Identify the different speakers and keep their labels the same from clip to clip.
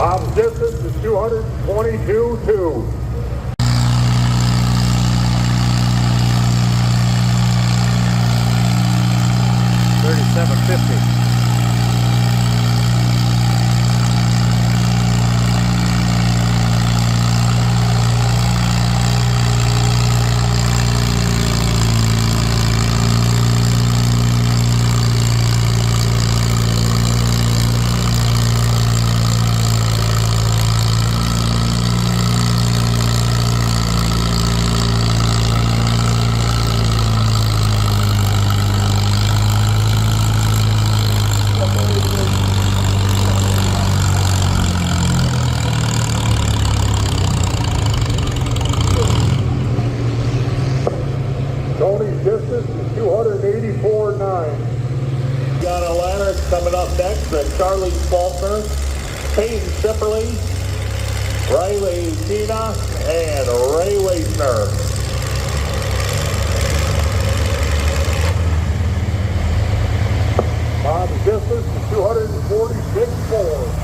Speaker 1: Bob's distance is 222.2.
Speaker 2: 37.50.
Speaker 1: Tony's distance is 284.9.
Speaker 3: Got a ladder coming up next. Charlie Faulkner, Peyton Sipperly, Riley Tina, and Ray Waitner.
Speaker 1: Bob's distance is 246.4.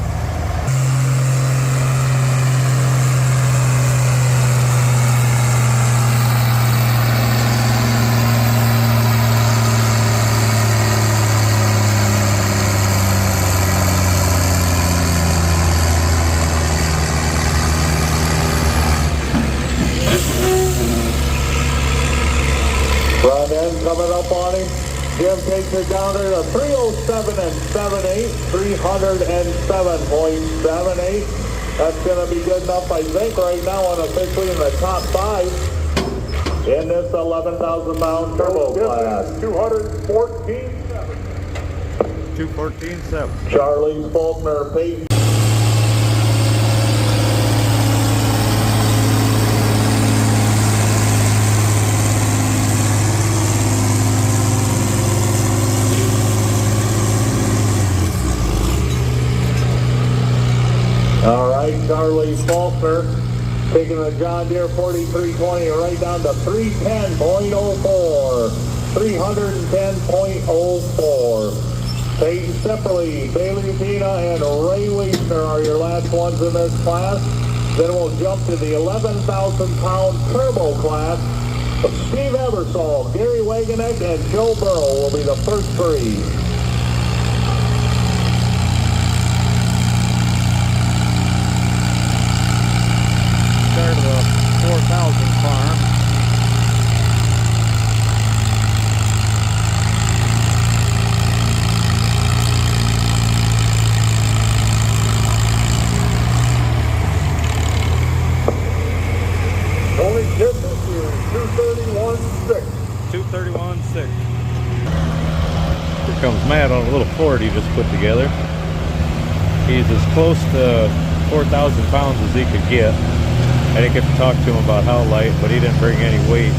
Speaker 3: Front end coming up on him. Jim takes it down there to 307 and 7/8, 307.78. That's going to be good enough, I think, right now, unofficially in the top 5 in this 11,000-pound turbo class.
Speaker 1: 214.7.
Speaker 2: 214.7.
Speaker 3: Charlie Faulkner, Peyton. All right, Charlie Faulkner taking a John Deere 4320 right down to 310.04. 310.04. Peyton Sipperly, Bailey Tina, and Ray Waitner are your last ones in this class. Then we'll jump to the 11,000-pound turbo class. Steve Ebersol, Gary Wagenek, and Joe Burrow will be the first 3.
Speaker 2: Start of the 4,000 farm.
Speaker 1: Tony's distance is 231.6.
Speaker 2: 231.6. Here comes Matt on a little Ford he just put together. He's as close to 4,000 pounds as he could get. I didn't get to talk to him about how light, but he didn't bring any weight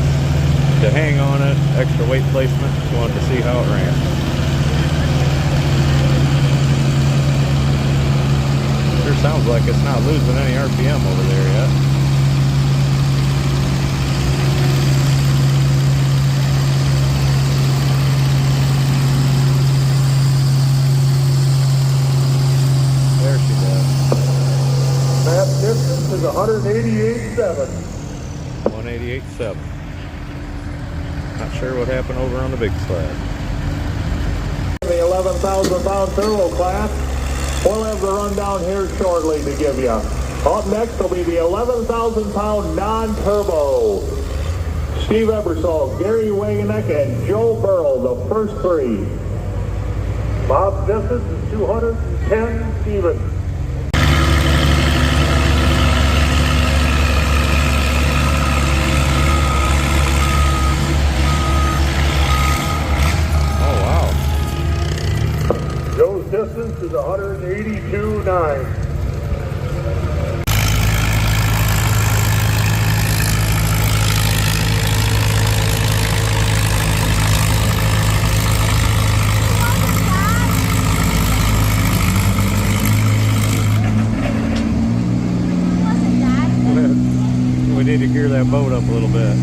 Speaker 2: to hang on it, extra weight placement. Just wanted to see how it ran. Sure sounds like it's not losing any RPM over there yet. There she does.
Speaker 1: Matt's distance is 188.7.
Speaker 2: 188.7. Not sure what happened over on the big slab.
Speaker 3: The 11,000-pound turbo class. We'll have the rundown here shortly to give you. Up next will be the 11,000-pound non-turbo. Steve Ebersol, Gary Wagenek, and Joe Burrow, the first 3.
Speaker 1: Bob's distance is 210 even. Joe's distance is 182.9.
Speaker 2: We need to gear that boat up a little bit.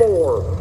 Speaker 3: 63.4.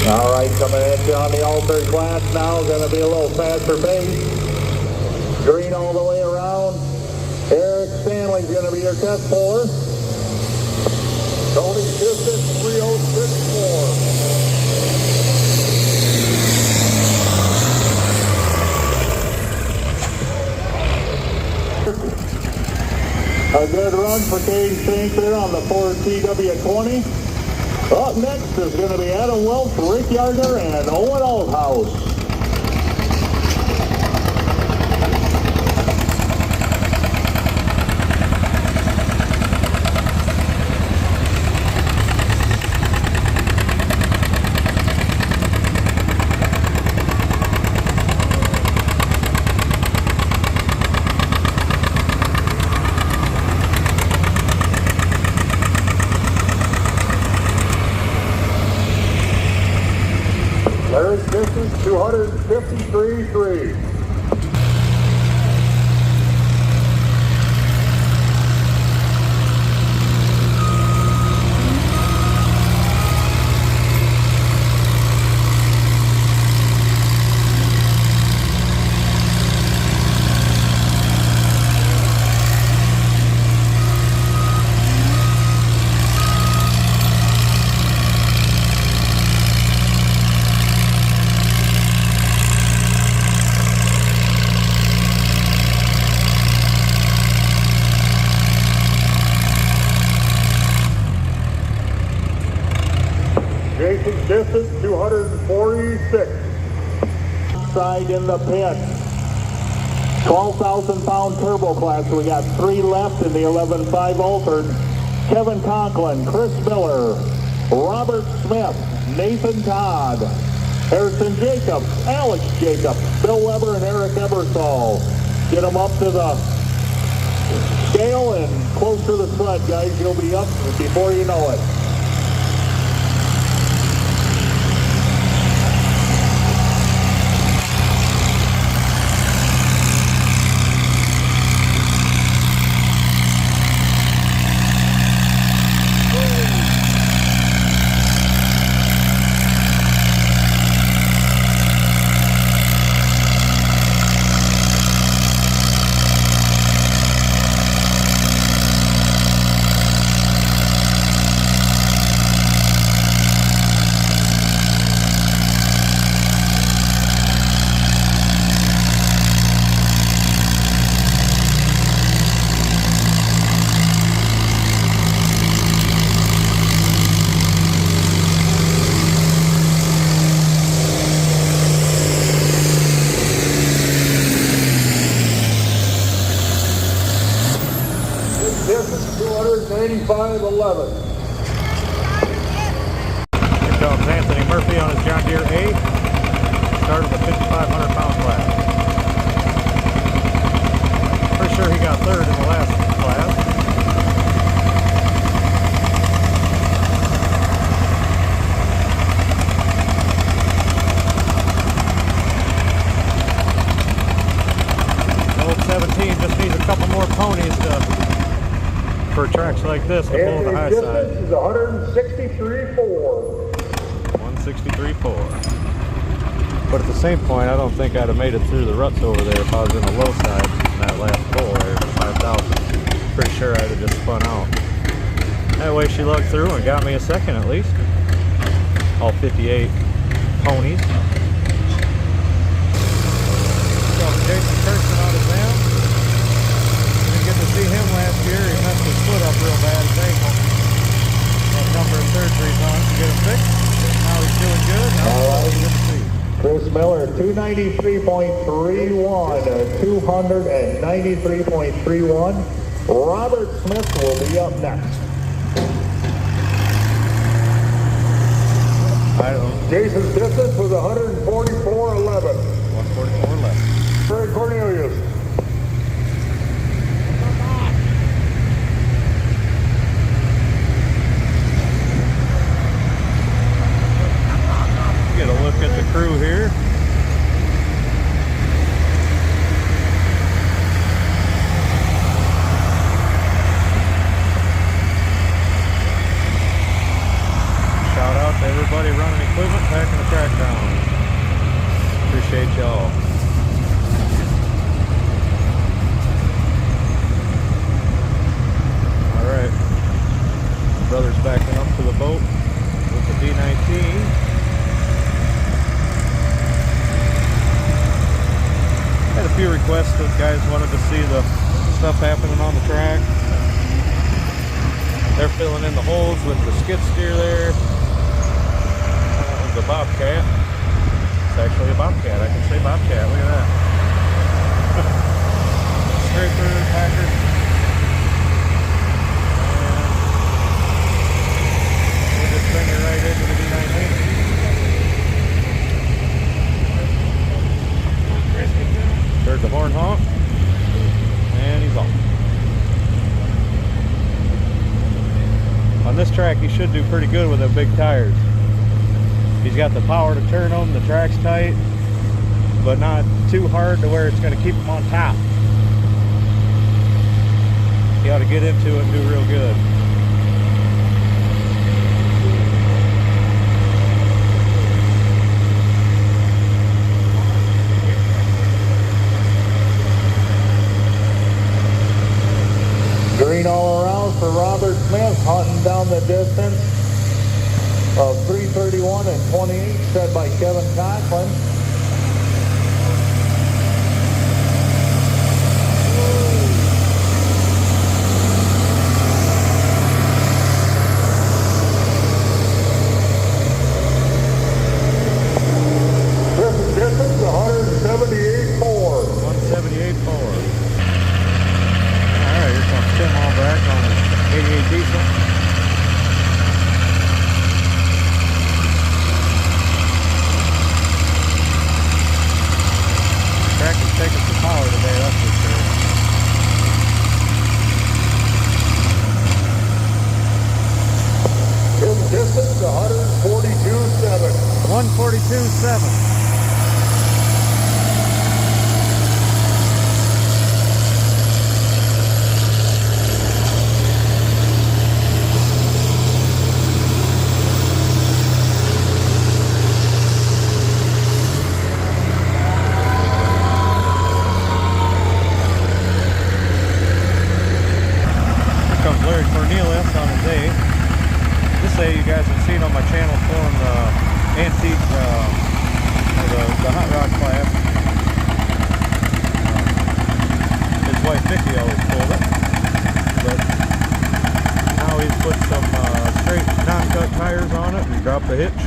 Speaker 3: All right, coming at you on the altered class now, going to be a little faster pace. Green all the way around. Eric Stanley's going to be your test puller.
Speaker 1: Tony distance 3064.
Speaker 3: A good run for Cade Sink there on the Ford TW20. Up next is going to be Adam Welch, Rick Yardner, and Owen Althouse.
Speaker 1: Larry's distance 253.3. Jason's distance 246.
Speaker 3: Side in the pit. 12,000 pound turbo class. We got 3 left in the 11.5 altered. Kevin Conklin, Chris Miller, Robert Smith, Nathan Todd, Harrison Jacobs, Alex Jacobs, Bill Weber, and Eric Ebersol. Get them up to the scale and close to the sled, guys. You'll be up before you know it.
Speaker 1: Distance 285.11.
Speaker 2: Here comes Anthony Murphy on his John Deere 8. Started the 5,500 pound class. Pretty sure he got third in the last class. Old 17 just needs a couple more ponies for tracks like this to pull the high
Speaker 1: Distance
Speaker 2: side.
Speaker 1: is 163.4.
Speaker 2: 163.4. But at the same point, I don't think I'd have made it through the ruts over there if I was in the low side in that last pull there, 5,000. Pretty sure I'd have just spun out. That way she lugged through and got me a second at least. All 58 ponies. So Jason Kirsten on his van. Didn't get to see him last year. He messed his foot up real bad, his ankle. That number 13
Speaker 3: Chris Miller, 293.31, 293.31. Robert Smith will be up next. Jason's distance was 144.11.
Speaker 2: 144.11.
Speaker 3: Fred Cornelius.
Speaker 2: Get a look at the crew here. Shout out to everybody running equipment, packing the track down. Appreciate y'all. Alright. Brother's backing up to the boat with the D19. Had a few requests that guys wanted to see the stuff happening on the track. They're filling in the holes with the skid steer there. That was a Bobcat. It's actually a Bobcat. I can say Bobcat. Look at that. Scraper, packer. And we'll just bring it right into the D19. Heard the horn honk, and he's off. On this track, he should do pretty good with them big tires. He's got the power to turn them, the track's tight, but not too hard to where it's going to keep him on top. He ought to get into it and do real good.
Speaker 3: Green all around for Robert Smith, hunting down the distance of 3:31 and 28, set by Kevin Conklin. This distance 178.4.
Speaker 2: 178.4. Alright, here comes Tim Albrecht on his 88 diesel. Track is taking some power today, that's for sure.
Speaker 3: His distance 142.7.
Speaker 2: 142.7. Cornelius on his day. Just say you guys have seen on my channel pulling the antique or the hot rod class. His wife Vicky always pulled it, but now he's put some straight non-cut tires on it and dropped the hitch.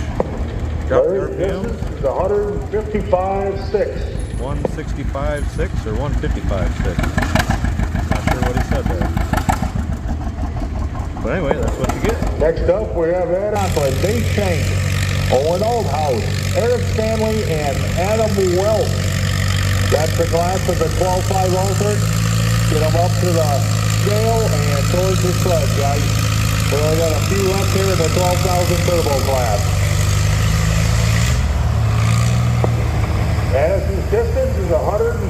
Speaker 2: Dropped the RPM.
Speaker 3: This is 155.6.
Speaker 2: 165.6 or 155.6. Not sure what he said there. But anyway, that's what you get.
Speaker 3: Next up, we have Ed Conklin, Dave Shank, Owen Oldhouse, Eric Stanley, and Adam Welch. That's the class of the 12.5 Ultimate. Get them up to the scale and towards the sled, guys. We only got a few left here in the 12,000 turbo class. And his distance is 140.4.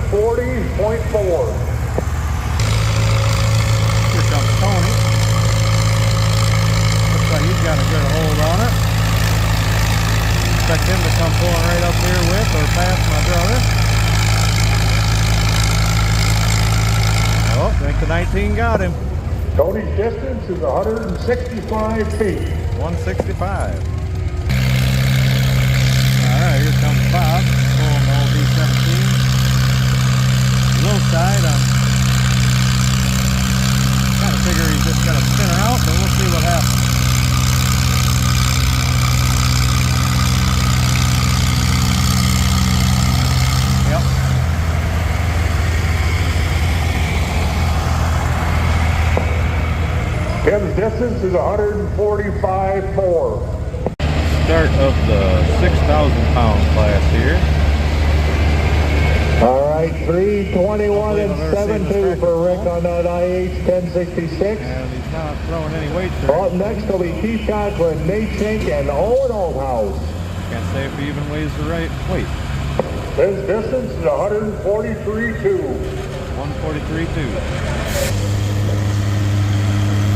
Speaker 2: Here comes Tony. He's got a good hold on it. Expect him to come pulling right up here with or past my brother. Oh, I think the 19 got him.
Speaker 3: Tony's distance is 165 feet.
Speaker 2: 165. Alright, here comes Bob pulling the old D17. Low side, I'm kind of figure he's just going to spin her out, but we'll see what happens.
Speaker 1: distance is 145.4.
Speaker 2: Start of the 6,000 pound class here.
Speaker 3: All right, 3:21 and 7.2 for Rick on that IH 1066.
Speaker 2: And he's not throwing any weights there.
Speaker 3: Up next will be Keith Conklin, Nate Schenk, and Owen Oldhouse.
Speaker 2: Can't say if he even weighs the right weight.
Speaker 1: His distance is 143.2.
Speaker 2: 143.2.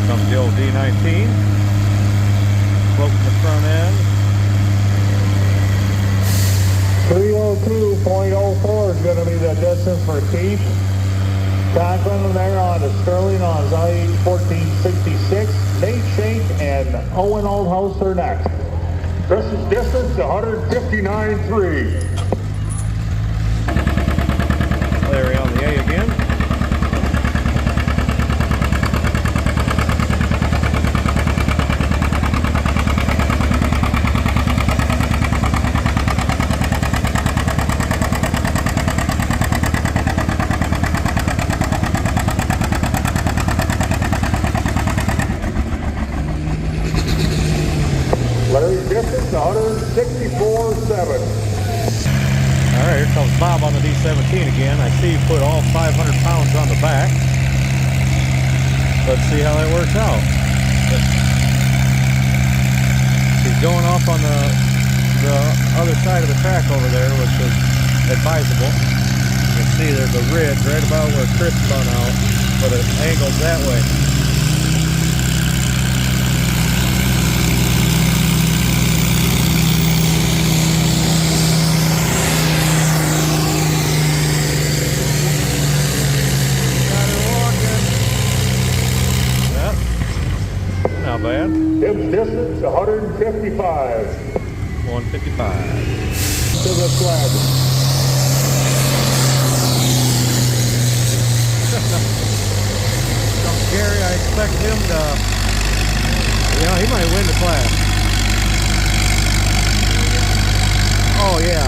Speaker 2: Comes the old D19. Floating the front end.
Speaker 3: 302.04 is going to be the distance for Keith Conklin there on the Sterling on his IH 1466. Nate Schenk and Owen Oldhouse are next.
Speaker 1: This is distance 159.3.
Speaker 2: Larry on the A again.
Speaker 1: Larry's distance 164.7.
Speaker 2: Alright, here comes Bob on the D17 again. I see he put all 500 pounds on the back. Let's see how that works out. He's going off on the other side of the track over there, which is advisable. You can see there's a ridge right about where Chris spun out, but it angles that way. Not bad.
Speaker 1: His distance 155.
Speaker 2: 155.
Speaker 1: To the flag.
Speaker 2: So Gary, I expect him to, he might win the class. Oh yeah.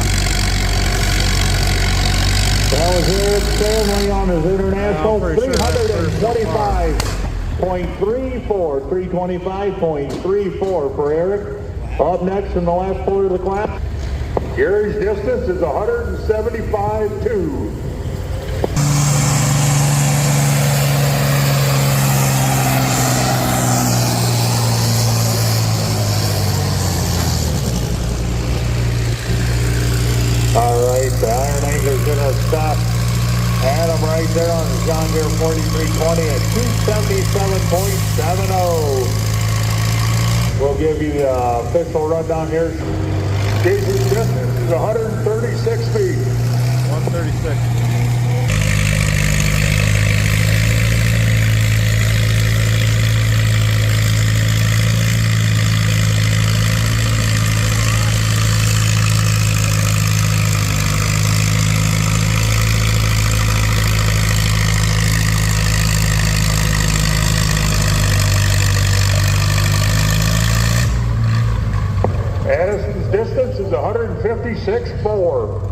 Speaker 3: That was Eric Stanley on his international 325.34. 325.34 for Eric. Up next in the last quarter of the class.
Speaker 1: Gary's distance is 175.2.
Speaker 3: All right, the Iron Anchor's going to stop Adam right there on the John Deere 4320 at 277.70. We'll give you the official rundown here.
Speaker 1: Gary's distance is 136 feet.
Speaker 2: 136.
Speaker 1: Addison's distance is 156.4.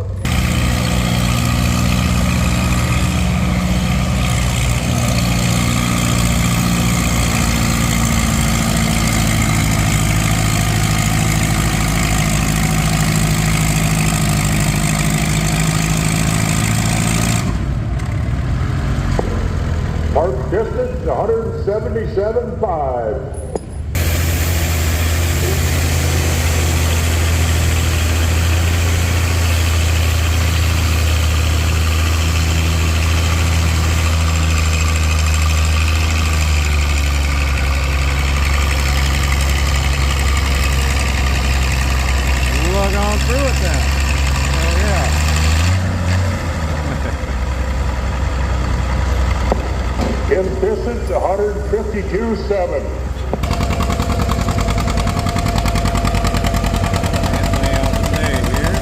Speaker 1: Mark's distance 177.5.
Speaker 2: Lug on through it then. Oh yeah.
Speaker 1: His distance 152.7.
Speaker 2: Anthony on the day here.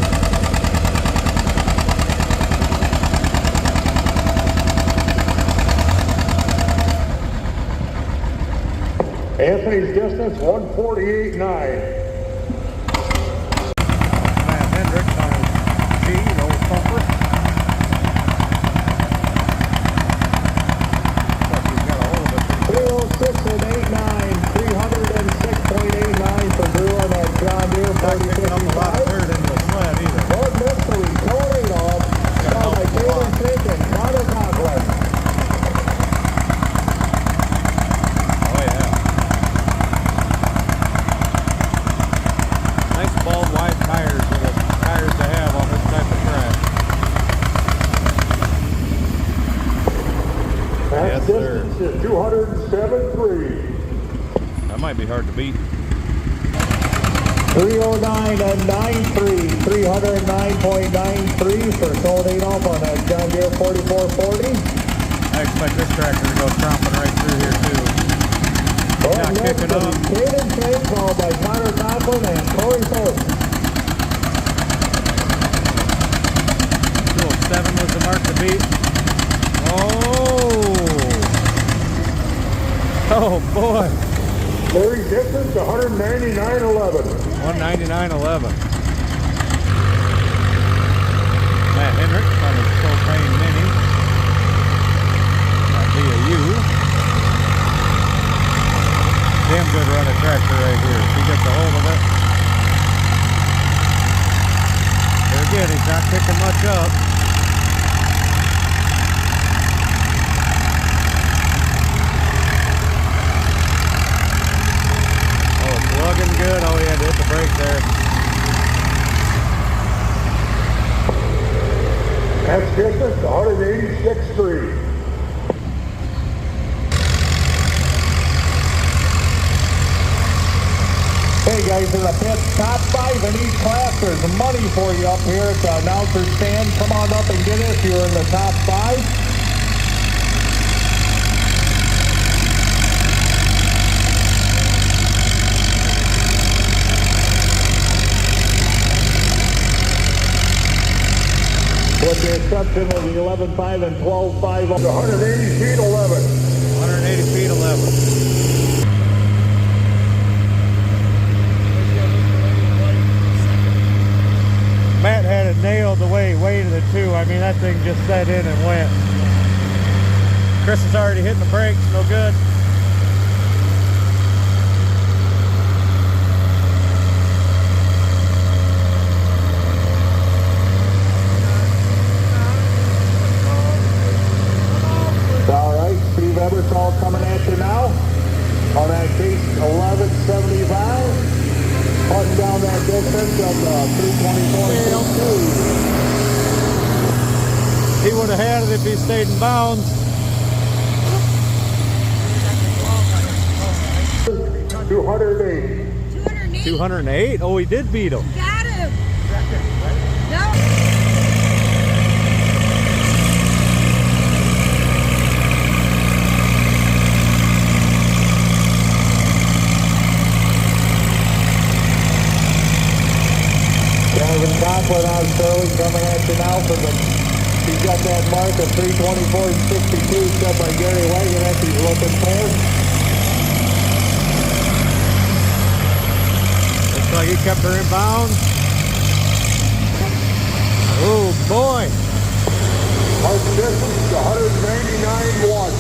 Speaker 1: Anthony's distance 148.9.
Speaker 2: Hendricks on his G, the old pumper. Looks like he's got a hold of it.
Speaker 3: 306 and 89
Speaker 2: not picking up a lot of dirt into the sled either.
Speaker 3: North Mystery, towing off. Followed by Taylor Sink and Connor Conklin.
Speaker 2: Oh yeah. Nice bald wide tires are the tires to have on this type of track.
Speaker 1: That's
Speaker 2: Yes, sir.
Speaker 1: distance is 207.3.
Speaker 2: That might be hard to beat.
Speaker 3: 309 and 93, 309.93 for towing off on that John Deere 4440.
Speaker 2: I expect this tractor to go tromping right through here too. Not kicking up.
Speaker 3: Caden Sink, followed by Connor Conklin and Corey Post.
Speaker 2: 207 was the mark to beat. Oh boy.
Speaker 1: Larry distance 199.11.
Speaker 2: 199.11. Matt Hendricks on his propane mini. VAU. Damn good running tractor right here. If he gets a hold of it. There again, he's not picking much up. Plugging good. Oh, he had to hit the brake there.
Speaker 1: That's distance 186.3.
Speaker 3: Hey guys, in the pit, top 5 in each class. There's money for you up here at the announcer stand. Come on up and get it if you're in the top 5. With the exception of the 11.5 and 12.5 on the
Speaker 1: 180 feet 11.
Speaker 2: 180 feet 11. Matt had it nailed the way he weighted it too. I mean, that thing just set in and went. Chris is already hitting the brakes, no good.
Speaker 3: Eversol coming at you now on that case 1175, cutting down that distance of the 324.2.
Speaker 2: He would have had it if he stayed in bounds.
Speaker 1: 208.
Speaker 2: 208? Oh, he did beat him.
Speaker 4: Got him. No.
Speaker 3: Conklin on Sterling coming at you now for the, he's got that mark of 324.62 set by Gary Wagoneck he's looking for.
Speaker 2: Looks like he kept her in bounds. Oh boy.
Speaker 1: Mark distance 199.1.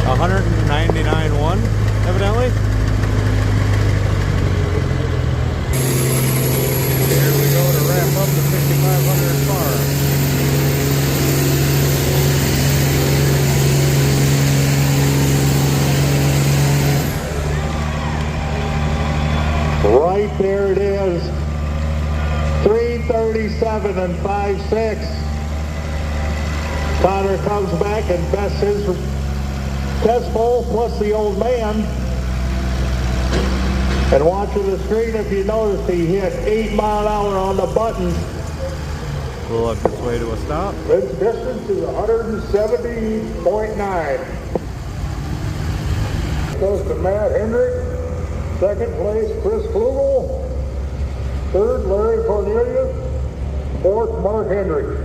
Speaker 2: 199.1 evidently. Here we go to wrap up the 6500 car.
Speaker 3: Right there it is. 337 and 5.6. Connor comes back and bests his test bowl plus the old man. And watching the screen, if you notice, he hit 8 mile an hour on the buttons.
Speaker 2: We'll up this way to a stop.
Speaker 1: Its distance is 170.9. Goes to Matt Hendrick. Second place, Chris Klugel. Third, Larry Cornelius. Fourth, Mark Hendrick.